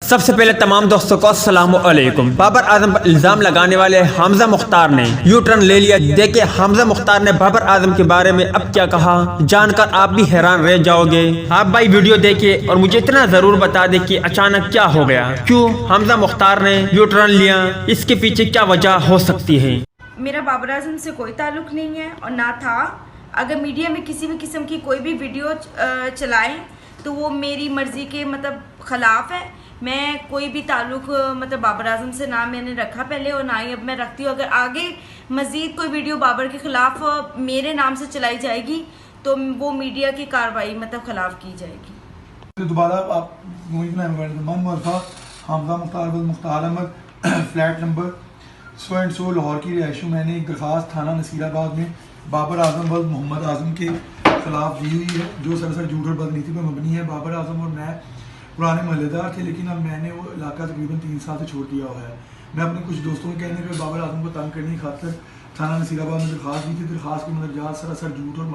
सबसे पहले तमाम दोस्तों को अस्सलाम वालेकुम। बाबर आजम पर इल्जाम लगाने वाले हमजा मुख्तार ने यू टर्न ले लिया। देखिए हमजा मुख्तार ने बाबर आजम के बारे में अब क्या कहा, जानकर आप भी हैरान रह जाओगे। आप भाई वीडियो देखिए और मुझे इतना जरूर बता दे कि अचानक क्या हो गया, क्यों हमजा मुख्तार ने यू टर्न लिया, इसके पीछे क्या वजह हो सकती है। मेरा बाबर आजम से कोई ताल्लुक नहीं है और ना था। अगर मीडिया में किसी भी किस्म की कोई भी वीडियो चलाएं तो वो मेरी मर्जी के खिलाफ है। मैं कोई भी ताल्लुक बाबर आजम से ना मैंने रखा पहले और ना ही अब मैं रखती हूँ। अगर आगे मजीद कोई वीडियो बाबर के खिलाफ मेरे नाम से चलाई जाएगी तो वो मीडिया की कार्रवाई खिलाफ की जाएगी। दोबारा आप हमजा मुख्तार अहमद फ्लैट नंबर सो लाहौर की रिहायश। मैंने एक दरख्वास्त थाना नसीराबाद में बाबर आजम व मोहम्मद आजम के खिलाफ दी हुई है, जो सरासर झूठ और बदनीति पर मबनी है। बाबर आजम और मैं पुराने महल्लेदार थे, लेकिन अब मैंने वो इलाका तकरीबन 3 साल से छोड़ दिया हुआ है। मैं अपने कुछ दोस्तों के कहने पर बाबर आजम को तंग करने की खातिर थाना नसीराबाद में दरख्वास्त दी थी। दरख्वास्त की मदरजात सरासर झूठ और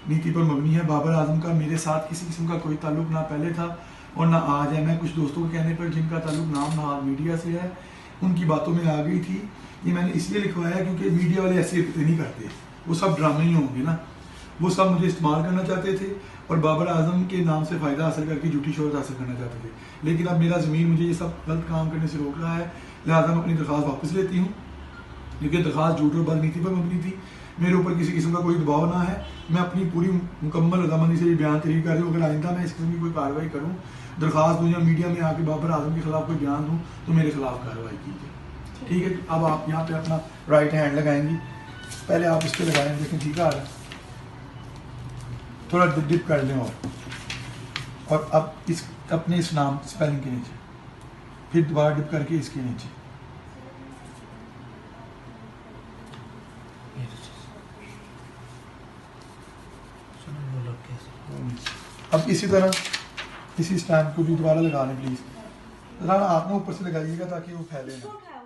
नीति पर मबनी है। बाबर आजम का मेरे साथ किसी किस्म का कोई ताल्लुक ना पहले था और ना आज है। मैं कुछ दोस्तों के कहने पर जिनका ताल्लुक नाम नहाद मीडिया से है, उनकी बातों में आ गई थी। ये मैंने इसलिए लिखवाया क्योंकि मीडिया वाले ऐसे नहीं करते, वो सब ड्रामे ही होंगे ना, वो सब मुझे इस्तेमाल करना चाहते थे और बाबर आजम के नाम से फ़ायदा हासिल करके झूठी शोहरत हासिल करना चाहते थे। लेकिन अब मेरा ज़मीन मुझे ये सब गलत काम करने से रोक रहा है, लिहाजा मैं अपनी दरख्वास्त वापस लेती हूँ। क्योंकि दरख्वास्त झूठ और बदनीति पर मबनी थी, मेरे ऊपर किसी किस्म का कोई दबाव ना है। मैं अपनी पूरी मुकम्मल रजामंदी से ये बयान तहरीर कर रही हूँ। अगर आइंदा मैं इस किस्म की कोई कार्रवाई करूँ, दरख्वास्त दूँ या मीडिया में आके बाबर आजम के खिलाफ कोई बयान दूँ, तो मेरे खिलाफ कार्रवाई कीजिए, ठीक है। अब आप यहाँ पे अपना राइट हैंड लगाएंगी, पहले आप इस पर लगाएं, देखें ठीक आ रहा है, थोड़ा डिप कर लें और अब इस अपने इस नाम स्पेलिंग के नीचे फिर दोबारा डिप करके इसके नीचे, अब इसी तरह इसी स्टैम्प को भी दोबारा लगा लें प्लीज़। ज़रा आप ना ऊपर से लगाइएगा ताकि वो फैले ना।